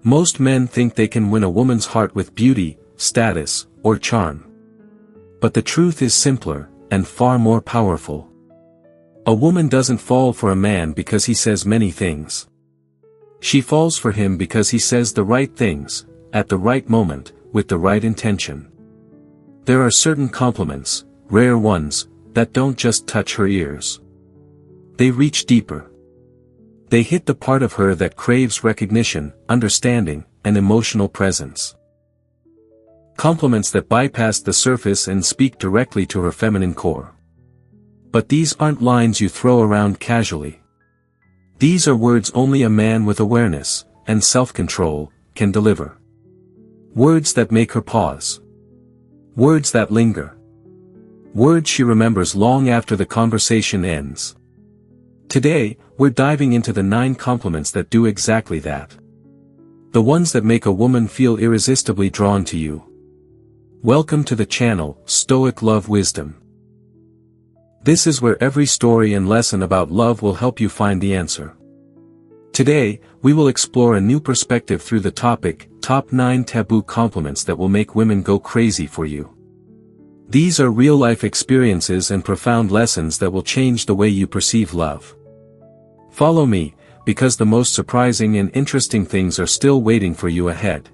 Most men think they can win a woman's heart with beauty, status, or charm. But the truth is simpler, and far more powerful. A woman doesn't fall for a man because he says many things. She falls for him because he says the right things, at the right moment, with the right intention. There are certain compliments, rare ones, that don't just touch her ears. They reach deeper. They hit the part of her that craves recognition, understanding, and emotional presence. Compliments that bypass the surface and speak directly to her feminine core. But these aren't lines you throw around casually. These are words only a man with awareness, and self-control, can deliver. Words that make her pause. Words that linger. Words she remembers long after the conversation ends. Today, we're diving into the 9 compliments that do exactly that. The ones that make a woman feel irresistibly drawn to you. Welcome to the channel, Stoic Love Wisdom. This is where every story and lesson about love will help you find the answer. Today, we will explore a new perspective through the topic, Top 9 Taboo Compliments that will make women go crazy for you. These are real-life experiences and profound lessons that will change the way you perceive love. Follow me, because the most surprising and interesting things are still waiting for you ahead.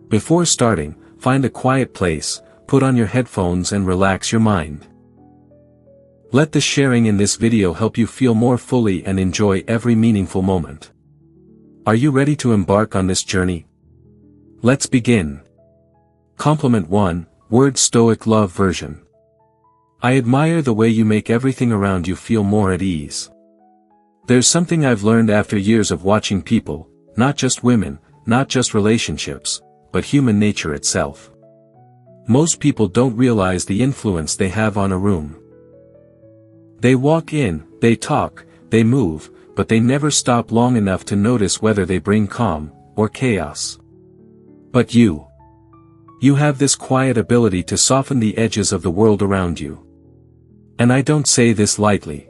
Before starting, find a quiet place, put on your headphones and relax your mind. Let the sharing in this video help you feel more fully and enjoy every meaningful moment. Are you ready to embark on this journey? Let's begin. Compliment 1, Word Stoic Love Version. I admire the way you make everything around you feel more at ease. There's something I've learned after years of watching people, not just women, not just relationships, but human nature itself. Most people don't realize the influence they have on a room. They walk in, they talk, they move, but they never stop long enough to notice whether they bring calm, or chaos. But you have this quiet ability to soften the edges of the world around you. And I don't say this lightly.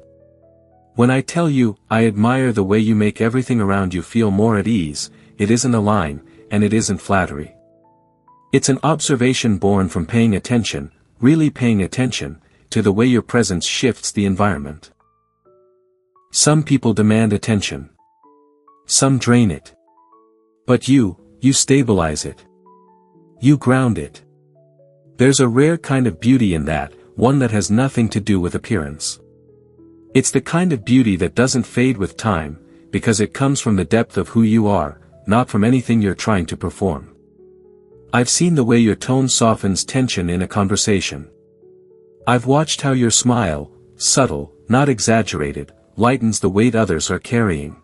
When I tell you, I admire the way you make everything around you feel more at ease, it isn't a line, and it isn't flattery. It's an observation born from paying attention, really paying attention, to the way your presence shifts the environment. Some people demand attention. Some drain it. But you stabilize it. You ground it. There's a rare kind of beauty in that, one that has nothing to do with appearance. It's the kind of beauty that doesn't fade with time, because it comes from the depth of who you are, not from anything you're trying to perform. I've seen the way your tone softens tension in a conversation. I've watched how your smile, subtle, not exaggerated, lightens the weight others are carrying.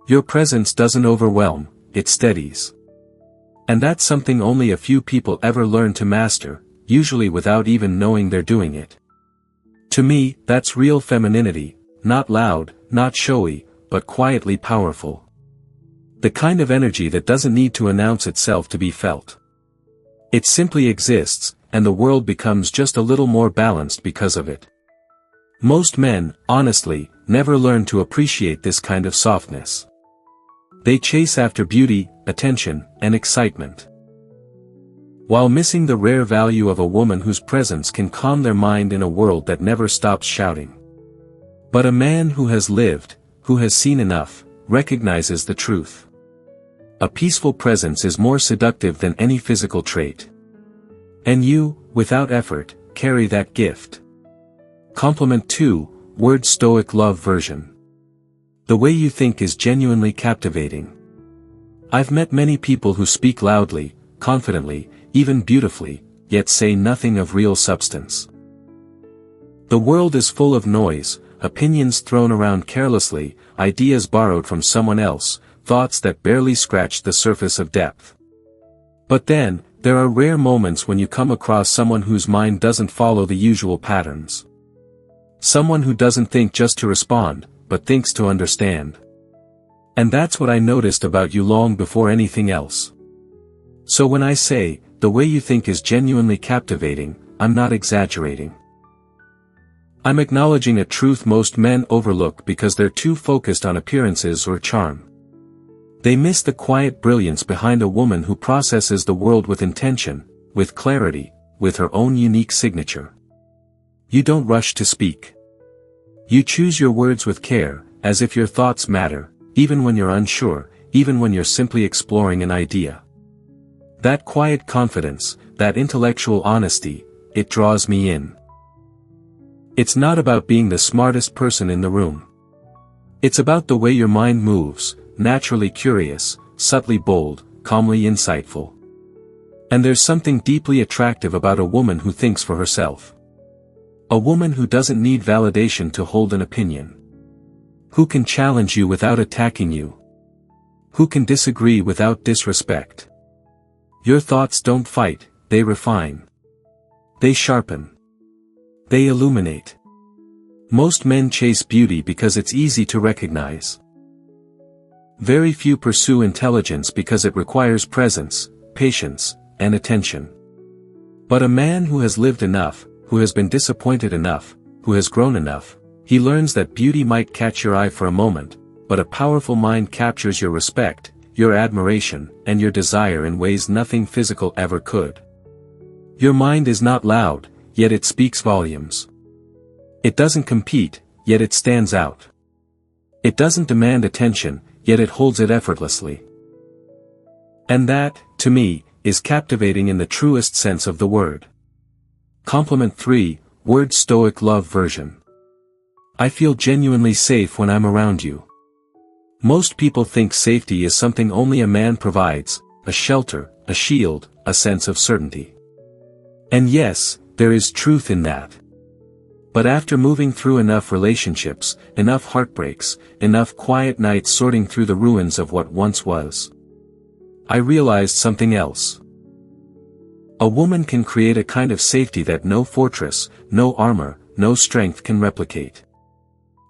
Your presence doesn't overwhelm, it steadies. And that's something only a few people ever learn to master, usually without even knowing they're doing it. To me, that's real femininity, not loud, not showy, but quietly powerful. The kind of energy that doesn't need to announce itself to be felt. It simply exists, and the world becomes just a little more balanced because of it. Most men, honestly, never learn to appreciate this kind of softness. They chase after beauty, attention, and excitement, while missing the rare value of a woman whose presence can calm their mind in a world that never stops shouting. But a man who has lived, who has seen enough, recognizes the truth. A peaceful presence is more seductive than any physical trait. And you, without effort, carry that gift. Compliment 2, Word Stoic Love Version. The way you think is genuinely captivating. I've met many people who speak loudly, confidently, even beautifully, yet say nothing of real substance. The world is full of noise, opinions thrown around carelessly, ideas borrowed from someone else, thoughts that barely scratch the surface of depth. But then, there are rare moments when you come across someone whose mind doesn't follow the usual patterns. Someone who doesn't think just to respond, but thinks to understand. And that's what I noticed about you long before anything else. So when I say, the way you think is genuinely captivating, I'm not exaggerating. I'm acknowledging a truth most men overlook because they're too focused on appearances or charm. They miss the quiet brilliance behind a woman who processes the world with intention, with clarity, with her own unique signature. You don't rush to speak. You choose your words with care, as if your thoughts matter, even when you're unsure, even when you're simply exploring an idea. That quiet confidence, that intellectual honesty, it draws me in. It's not about being the smartest person in the room. It's about the way your mind moves, naturally curious, subtly bold, calmly insightful. And there's something deeply attractive about a woman who thinks for herself. A woman who doesn't need validation to hold an opinion. Who can challenge you without attacking you. Who can disagree without disrespect. Your thoughts don't fight, they refine. They sharpen. They illuminate. Most men chase beauty because it's easy to recognize. Very few pursue intelligence because it requires presence, patience, and attention. But a man who has lived enough, who has been disappointed enough, who has grown enough, he learns that beauty might catch your eye for a moment, but a powerful mind captures your respect, your admiration, and your desire in ways nothing physical ever could. Your mind is not loud, yet it speaks volumes. It doesn't compete, yet it stands out. It doesn't demand attention, yet it holds it effortlessly. And that, to me, is captivating in the truest sense of the word. Compliment 3, word Stoic love version. I feel genuinely safe when I'm around you. Most people think safety is something only a man provides, a shelter, a shield, a sense of certainty. And yes, there is truth in that. But after moving through enough relationships, enough heartbreaks, enough quiet nights sorting through the ruins of what once was, I realized something else. A woman can create a kind of safety that no fortress, no armor, no strength can replicate.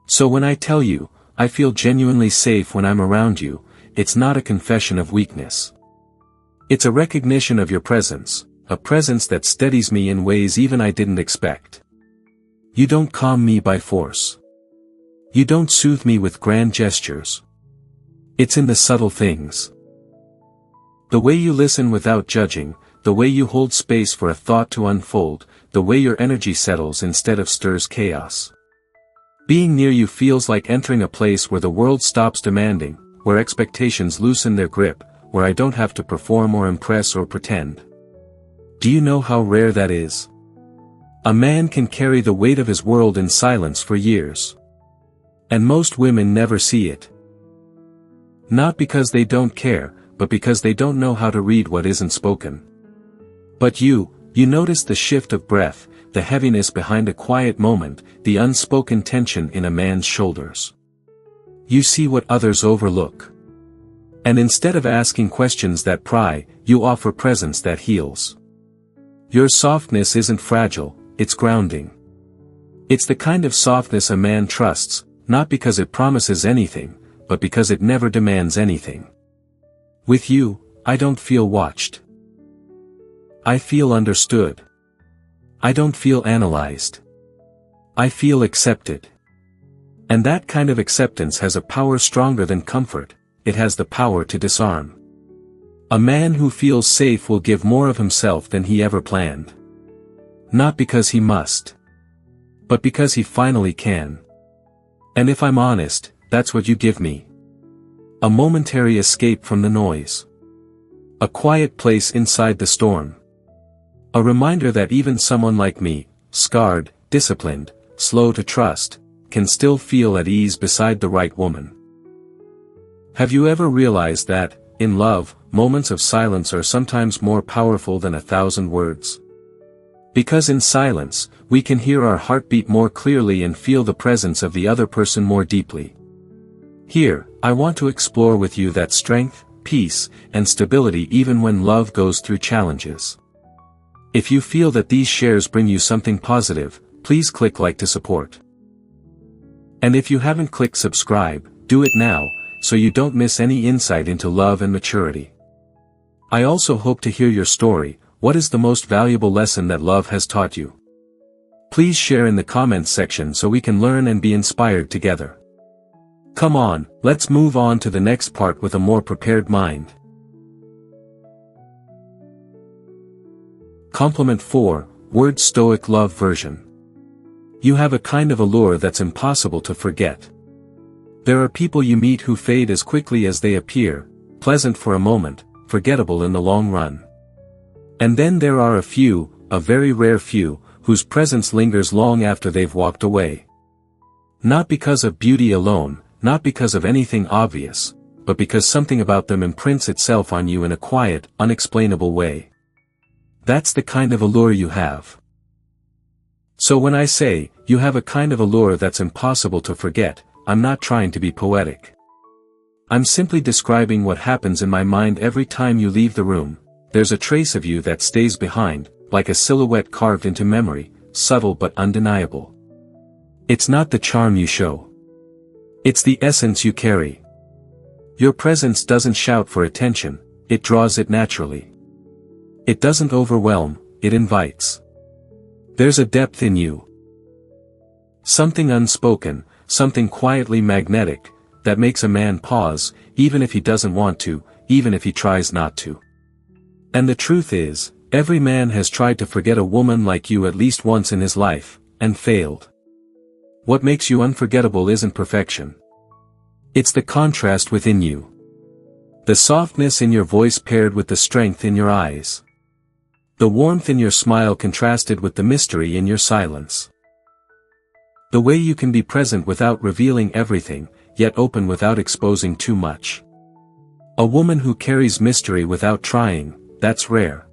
So when I tell you, I feel genuinely safe when I'm around you, it's not a confession of weakness. It's a recognition of your presence, a presence that steadies me in ways even I didn't expect. You don't calm me by force. You don't soothe me with grand gestures. It's in the subtle things. The way you listen without judging, the way you hold space for a thought to unfold, the way your energy settles instead of stirs chaos. Being near you feels like entering a place where the world stops demanding, where expectations loosen their grip, where I don't have to perform or impress or pretend. Do you know how rare that is? A man can carry the weight of his world in silence for years. And most women never see it. Not because they don't care, but because they don't know how to read what isn't spoken. But you notice the shift of breath, the heaviness behind a quiet moment, the unspoken tension in a man's shoulders. You see what others overlook. And instead of asking questions that pry, you offer presence that heals. Your softness isn't fragile, it's grounding. It's the kind of softness a man trusts, not because it promises anything, but because it never demands anything. With you, I don't feel watched. I feel understood. I don't feel analyzed. I feel accepted. And that kind of acceptance has a power stronger than comfort, it has the power to disarm. A man who feels safe will give more of himself than he ever planned. Not because he must. But because he finally can. And if I'm honest, that's what you give me. A momentary escape from the noise. A quiet place inside the storm. A reminder that even someone like me, scarred, disciplined, slow to trust, can still feel at ease beside the right woman. Have you ever realized that, in love, moments of silence are sometimes more powerful than 1,000 words? Because in silence, we can hear our heartbeat more clearly and feel the presence of the other person more deeply. Here, I want to explore with you that strength, peace, and stability even when love goes through challenges. If you feel that these shares bring you something positive, please click like to support. And if you haven't clicked subscribe, do it now, so you don't miss any insight into love and maturity. I also hope to hear your story. What is the most valuable lesson that love has taught you? Please share in the comments section so we can learn and be inspired together. Come on, let's move on to the next part with a more prepared mind. Compliment 4, word Stoic love version. You have a kind of allure that's impossible to forget. There are people you meet who fade as quickly as they appear, pleasant for a moment, forgettable in the long run. And then there are a few, a very rare few, whose presence lingers long after they've walked away. Not because of beauty alone, not because of anything obvious, but because something about them imprints itself on you in a quiet, unexplainable way. That's the kind of allure you have. So when I say, you have a kind of allure that's impossible to forget, I'm not trying to be poetic. I'm simply describing what happens in my mind every time you leave the room. There's a trace of you that stays behind, like a silhouette carved into memory, subtle but undeniable. It's not the charm you show. It's the essence you carry. Your presence doesn't shout for attention, it draws it naturally. It doesn't overwhelm, it invites. There's a depth in you. Something unspoken, something quietly magnetic, that makes a man pause, even if he doesn't want to, even if he tries not to. And the truth is, every man has tried to forget a woman like you at least once in his life, and failed. What makes you unforgettable isn't perfection. It's the contrast within you. The softness in your voice paired with the strength in your eyes. The warmth in your smile contrasted with the mystery in your silence. The way you can be present without revealing everything, yet open without exposing too much. A woman who carries mystery without trying, that's rare.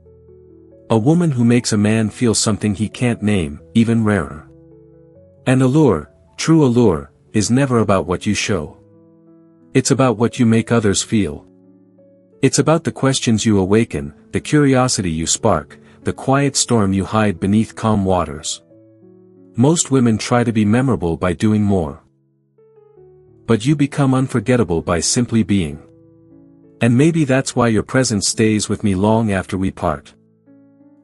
A woman who makes a man feel something he can't name, even rarer. An allure, true allure, is never about what you show. It's about what you make others feel. It's about the questions you awaken, the curiosity you spark, the quiet storm you hide beneath calm waters. Most women try to be memorable by doing more. But you become unforgettable by simply being. And maybe that's why your presence stays with me long after we part.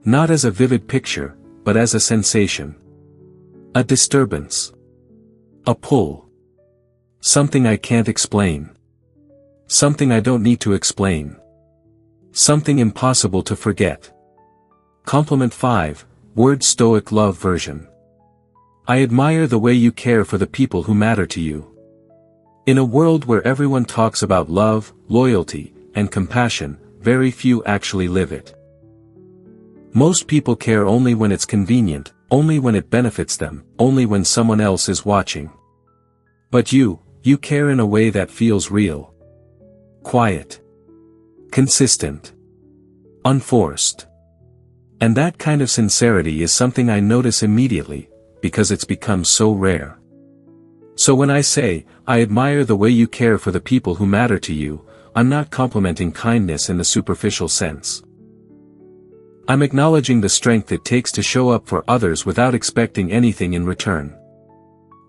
Not as a vivid picture, but as a sensation. A disturbance. A pull. Something I can't explain. Something I don't need to explain. Something impossible to forget. Compliment 5, word Stoic love version. I admire the way you care for the people who matter to you. In a world where everyone talks about love, loyalty, and compassion, very few actually live it. Most people care only when it's convenient, only when it benefits them, only when someone else is watching. But you care in a way that feels real. Quiet. Consistent. Unforced. And that kind of sincerity is something I notice immediately, because it's become so rare. So when I say, I admire the way you care for the people who matter to you, I'm not complimenting kindness in the superficial sense. I'm acknowledging the strength it takes to show up for others without expecting anything in return.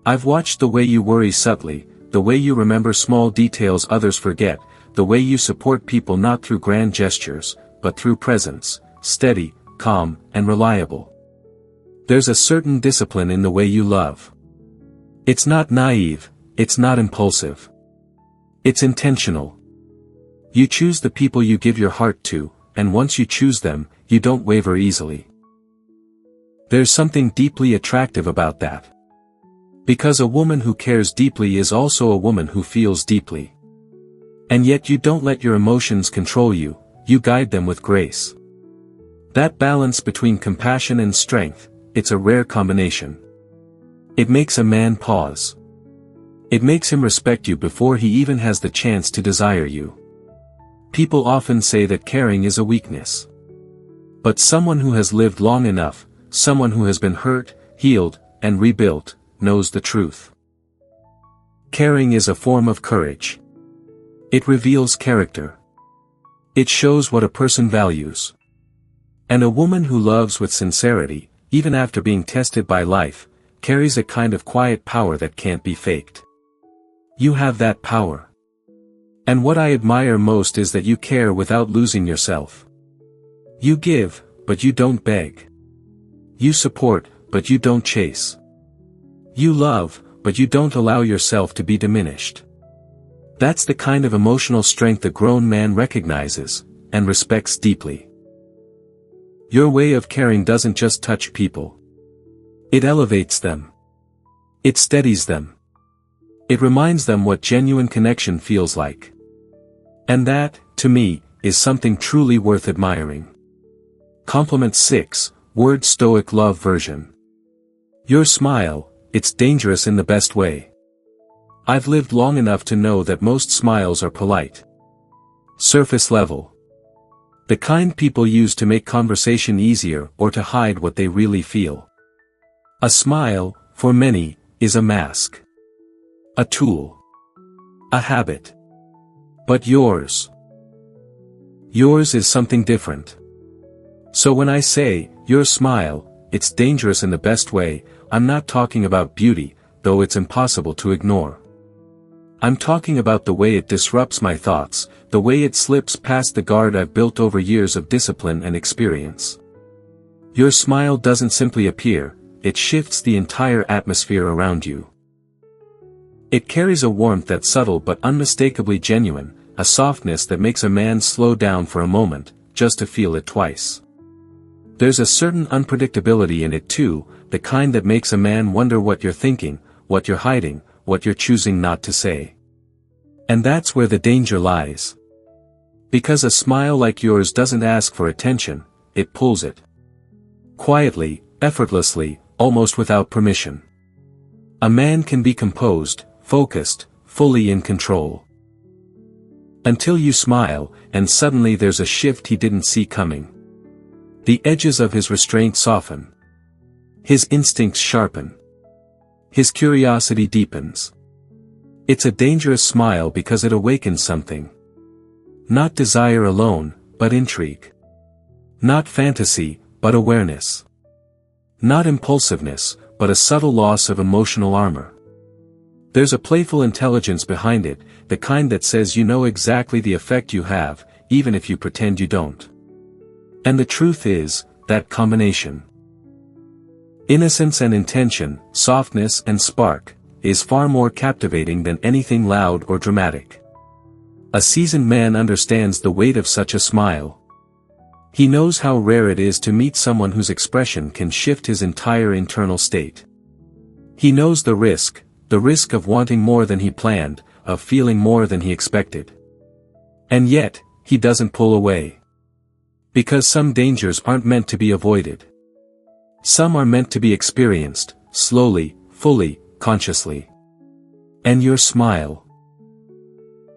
I've watched the way you worry subtly, the way you remember small details others forget, the way you support people not through grand gestures, but through presence, steady, calm, and reliable. There's a certain discipline in the way you love. It's not naive, it's not impulsive. It's intentional. You choose the people you give your heart to, and once you choose them, you don't waver easily. There's something deeply attractive about that. Because a woman who cares deeply is also a woman who feels deeply. And yet you don't let your emotions control you, you guide them with grace. That balance between compassion and strength, it's a rare combination. It makes a man pause. It makes him respect you before he even has the chance to desire you. People often say that caring is a weakness. But someone who has lived long enough, someone who has been hurt, healed, and rebuilt, knows the truth. Caring is a form of courage. It reveals character. It shows what a person values. And a woman who loves with sincerity, even after being tested by life, carries a kind of quiet power that can't be faked. You have that power. And what I admire most is that you care without losing yourself. You give, but you don't beg. You support, but you don't chase. You love, but you don't allow yourself to be diminished. That's the kind of emotional strength a grown man recognizes and respects deeply. Your way of caring doesn't just touch people. It elevates them. It steadies them. It reminds them what genuine connection feels like. And that, to me, is something truly worth admiring. Compliment 6, word Stoic love version. Your smile, it's dangerous in the best way. I've lived long enough to know that most smiles are polite. Surface level. The kind people use to make conversation easier or to hide what they really feel. A smile, for many, is a mask. A tool. A habit. But yours is something different. So when I say, your smile, it's dangerous in the best way, I'm not talking about beauty, though it's impossible to ignore. I'm talking about the way it disrupts my thoughts, the way it slips past the guard I've built over years of discipline and experience. Your smile doesn't simply appear, it shifts the entire atmosphere around you. It carries a warmth that's subtle but unmistakably genuine, a softness that makes a man slow down for a moment, just to feel it twice. There's a certain unpredictability in it too, the kind that makes a man wonder what you're thinking, what you're hiding, what you're choosing not to say. And that's where the danger lies. Because a smile like yours doesn't ask for attention, it pulls it. Quietly, effortlessly, almost without permission. A man can be composed, focused, fully in control. Until you smile, and suddenly there's a shift he didn't see coming. The edges of his restraint soften. His instincts sharpen. His curiosity deepens. It's a dangerous smile because it awakens something. Not desire alone, but intrigue. Not fantasy, but awareness. Not impulsiveness, but a subtle loss of emotional armor. There's a playful intelligence behind it, the kind that says you know exactly the effect you have, even if you pretend you don't. And the truth is, that combination. Innocence and intention, softness and spark, is far more captivating than anything loud or dramatic. A seasoned man understands the weight of such a smile. He knows how rare it is to meet someone whose expression can shift his entire internal state. He knows the risk of wanting more than he planned, of feeling more than he expected. And yet, he doesn't pull away. Because some dangers aren't meant to be avoided. Some are meant to be experienced, slowly, fully, consciously. And your smile.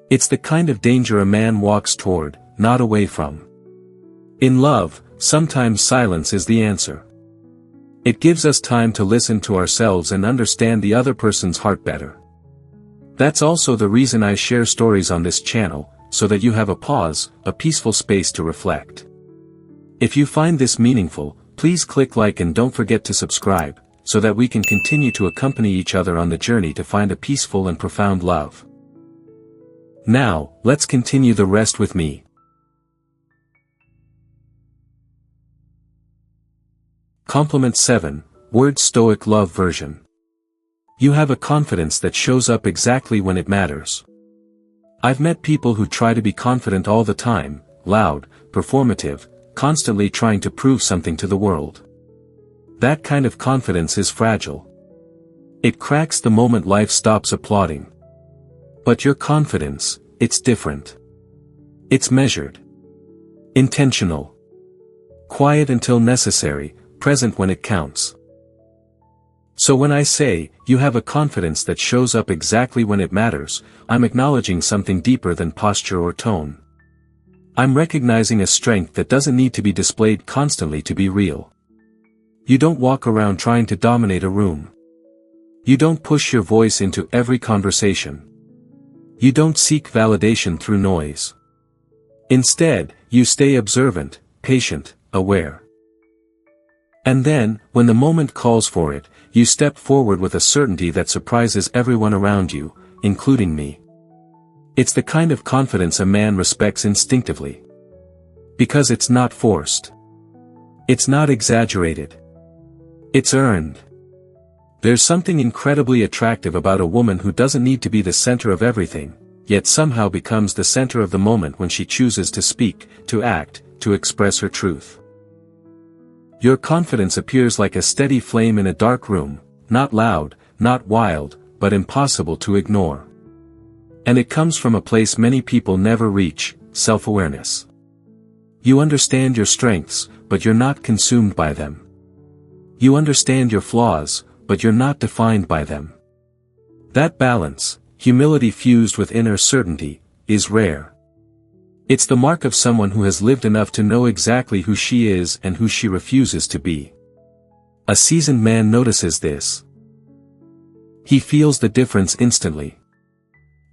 It's the kind of danger a man walks toward, not away from. In love, sometimes silence is the answer. It gives us time to listen to ourselves and understand the other person's heart better. That's also the reason I share stories on this channel, so that you have a pause, a peaceful space to reflect. If you find this meaningful, please click like and don't forget to subscribe, so that we can continue to accompany each other on the journey to find a peaceful and profound love. Now, let's continue the rest with me. Compliment 7, word Stoic love version. You have a confidence that shows up exactly when it matters. I've met people who try to be confident all the time, loud, performative, constantly trying to prove something to the world. That kind of confidence is fragile. It cracks the moment life stops applauding. But your confidence, it's different. It's measured. Intentional. Quiet until necessary, present when it counts. So when I say, you have a confidence that shows up exactly when it matters, I'm acknowledging something deeper than posture or tone. I'm recognizing a strength that doesn't need to be displayed constantly to be real. You don't walk around trying to dominate a room. You don't push your voice into every conversation. You don't seek validation through noise. Instead, you stay observant, patient, aware. And then, when the moment calls for it, you step forward with a certainty that surprises everyone around you, including me. It's the kind of confidence a man respects instinctively. Because it's not forced. It's not exaggerated. It's earned. There's something incredibly attractive about a woman who doesn't need to be the center of everything, yet somehow becomes the center of the moment when she chooses to speak, to act, to express her truth. Your confidence appears like a steady flame in a dark room, not loud, not wild, but impossible to ignore. And it comes from a place many people never reach, self-awareness. You understand your strengths, but you're not consumed by them. You understand your flaws, but you're not defined by them. That balance, humility fused with inner certainty, is rare. It's the mark of someone who has lived enough to know exactly who she is and who she refuses to be. A seasoned man notices this. He feels the difference instantly.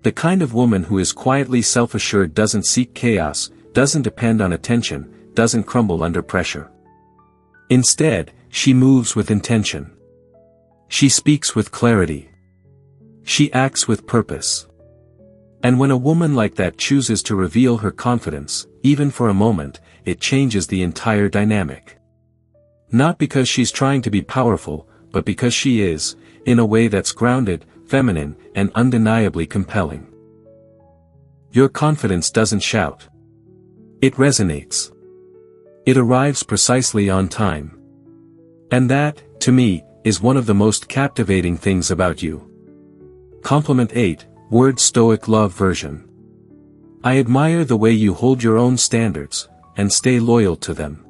The kind of woman who is quietly self-assured doesn't seek chaos, doesn't depend on attention, doesn't crumble under pressure. Instead, she moves with intention. She speaks with clarity. She acts with purpose. And when a woman like that chooses to reveal her confidence, even for a moment, it changes the entire dynamic. Not because she's trying to be powerful, but because she is, in a way that's grounded, feminine, and undeniably compelling. Your confidence doesn't shout. It resonates. It arrives precisely on time. And that, to me, is one of the most captivating things about you. Compliment 8, word Stoic love version. I admire the way you hold your own standards, and stay loyal to them.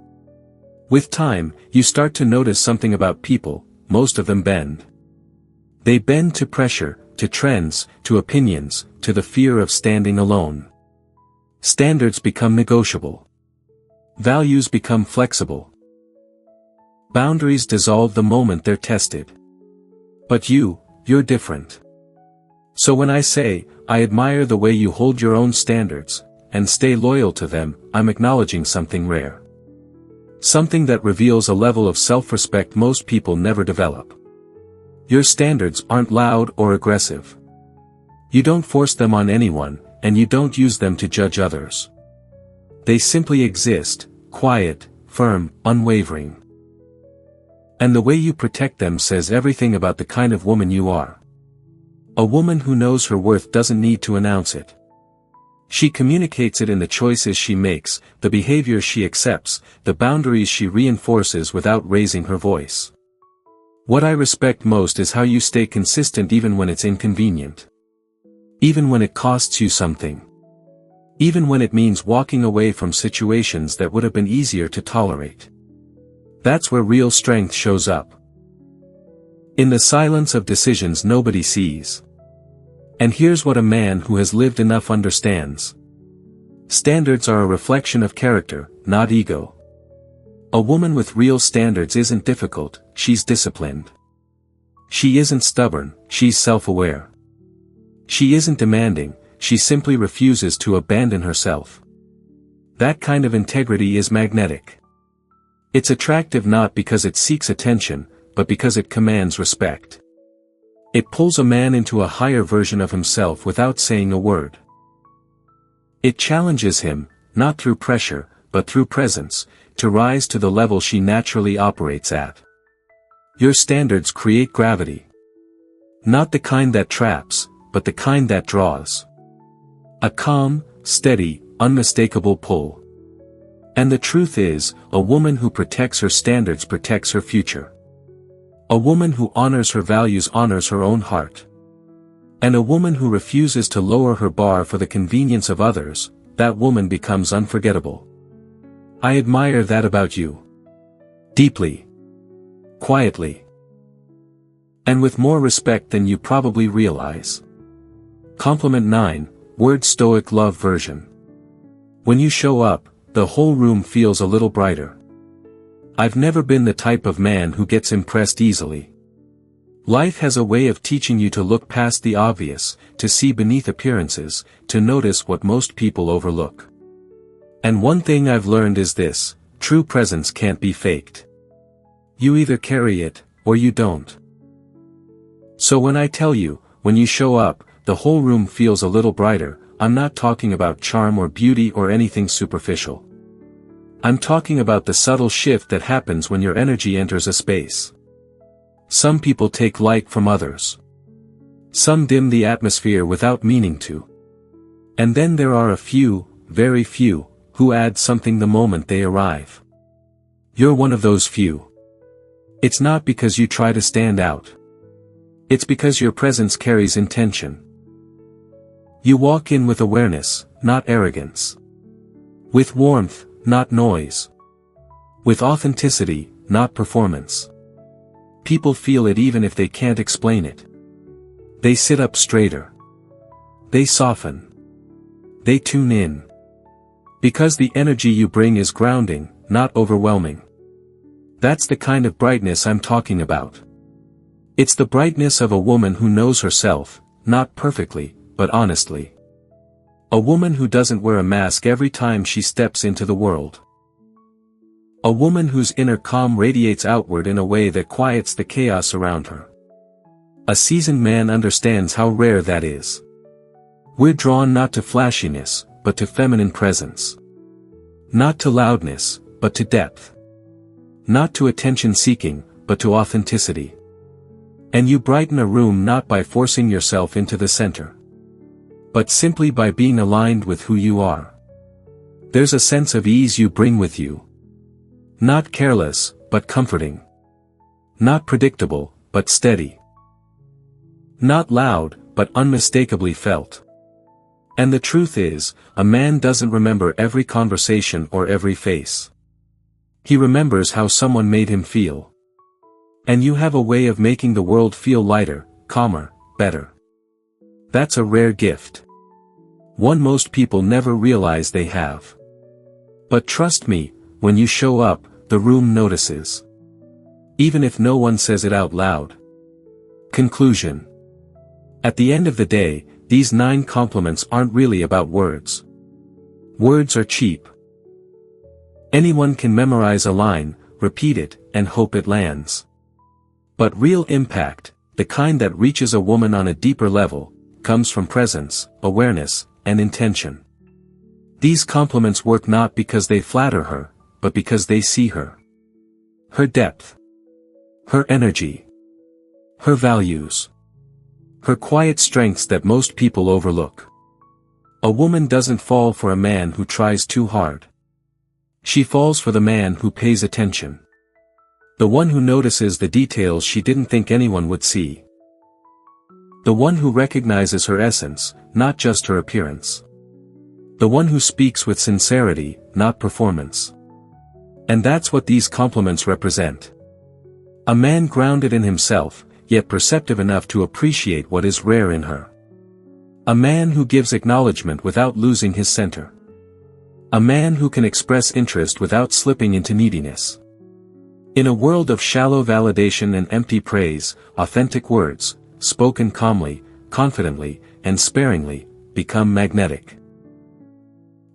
With time, you start to notice something about people, most of them bend. They bend to pressure, to trends, to opinions, to the fear of standing alone. Standards become negotiable. Values become flexible. Boundaries dissolve the moment they're tested. But you're different. So when I say, I admire the way you hold your own standards, and stay loyal to them, I'm acknowledging something rare. Something that reveals a level of self-respect most people never develop. Your standards aren't loud or aggressive. You don't force them on anyone, and you don't use them to judge others. They simply exist, quiet, firm, unwavering. And the way you protect them says everything about the kind of woman you are. A woman who knows her worth doesn't need to announce it. She communicates it in the choices she makes, the behavior she accepts, the boundaries she reinforces without raising her voice. What I respect most is how you stay consistent even when it's inconvenient. Even when it costs you something. Even when it means walking away from situations that would have been easier to tolerate. That's where real strength shows up. In the silence of decisions nobody sees. And here's what a man who has lived enough understands. Standards are a reflection of character, not ego. A woman with real standards isn't difficult, she's disciplined. She isn't stubborn, she's self-aware. She isn't demanding, she simply refuses to abandon herself. That kind of integrity is magnetic. It's attractive not because it seeks attention, but because it commands respect. It pulls a man into a higher version of himself without saying a word. It challenges him, not through pressure, but through presence, to rise to the level she naturally operates at. Your standards create gravity. Not the kind that traps, but the kind that draws. A calm, steady, unmistakable pull. And the truth is, a woman who protects her standards protects her future. A woman who honors her values honors her own heart. And a woman who refuses to lower her bar for the convenience of others, that woman becomes unforgettable. I admire that about you. Deeply. Quietly. And with more respect than you probably realize. Compliment 9, word Stoic love version. When you show up, the whole room feels a little brighter. I've never been the type of man who gets impressed easily. Life has a way of teaching you to look past the obvious, to see beneath appearances, to notice what most people overlook. And one thing I've learned is this: true presence can't be faked. You either carry it, or you don't. So when I tell you, when you show up, the whole room feels a little brighter, I'm not talking about charm or beauty or anything superficial. I'm talking about the subtle shift that happens when your energy enters a space. Some people take light from others. Some dim the atmosphere without meaning to. And then there are a few, very few, who add something the moment they arrive. You're one of those few. It's not because you try to stand out. It's because your presence carries intention. You walk in with awareness, not arrogance. With warmth, not noise. With authenticity, not performance. People feel it even if they can't explain it. They sit up straighter. They soften. They tune in. Because the energy you bring is grounding, not overwhelming. That's the kind of brightness I'm talking about. It's the brightness of a woman who knows herself, not perfectly, but honestly. A woman who doesn't wear a mask every time she steps into the world. A woman whose inner calm radiates outward in a way that quiets the chaos around her. A seasoned man understands how rare that is. We're drawn not to flashiness, but to feminine presence. Not to loudness, but to depth. Not to attention-seeking, but to authenticity. And you brighten a room not by forcing yourself into the center, but simply by being aligned with who you are. There's a sense of ease you bring with you. Not careless, but comforting. Not predictable, but steady. Not loud, but unmistakably felt. And the truth is, a man doesn't remember every conversation or every face. He remembers how someone made him feel. And you have a way of making the world feel lighter, calmer, better. That's a rare gift. One most people never realize they have. But trust me, when you show up, the room notices. Even if no one says it out loud. Conclusion. At the end of the day, these 9 compliments aren't really about words. Words are cheap. Anyone can memorize a line, repeat it, and hope it lands. But real impact, the kind that reaches a woman on a deeper level, comes from presence, awareness, and intention. These compliments work not because they flatter her, but because they see her. Her depth. Her energy. Her values. Her quiet strengths that most people overlook. A woman doesn't fall for a man who tries too hard. She falls for the man who pays attention. The one who notices the details she didn't think anyone would see. The one who recognizes her essence, not just her appearance. The one who speaks with sincerity, not performance. And that's what these compliments represent. A man grounded in himself, yet perceptive enough to appreciate what is rare in her. A man who gives acknowledgement without losing his center. A man who can express interest without slipping into neediness. In a world of shallow validation and empty praise, authentic words, spoken calmly, confidently, and sparingly, become magnetic.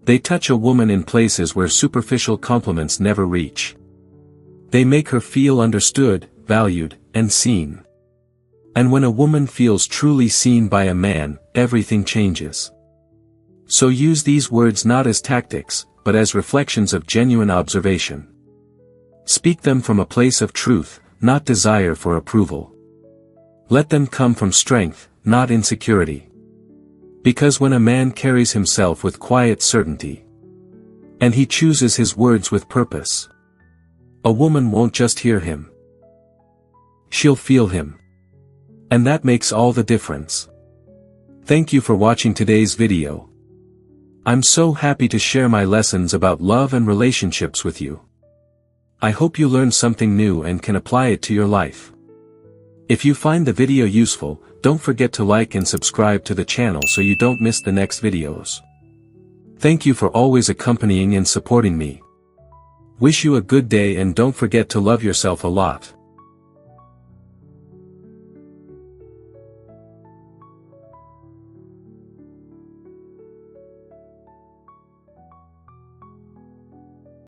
They touch a woman in places where superficial compliments never reach. They make her feel understood, valued, and seen. And when a woman feels truly seen by a man, everything changes. So use these words not as tactics, but as reflections of genuine observation. Speak them from a place of truth, not desire for approval. Let them come from strength, not insecurity. Because when a man carries himself with quiet certainty, and he chooses his words with purpose, a woman won't just hear him. She'll feel him. And that makes all the difference. Thank you for watching today's video. I'm so happy to share my lessons about love and relationships with you. I hope you learned something new and can apply it to your life. If you find the video useful, don't forget to like and subscribe to the channel so you don't miss the next videos. Thank you for always accompanying and supporting me. Wish you a good day and don't forget to love yourself a lot.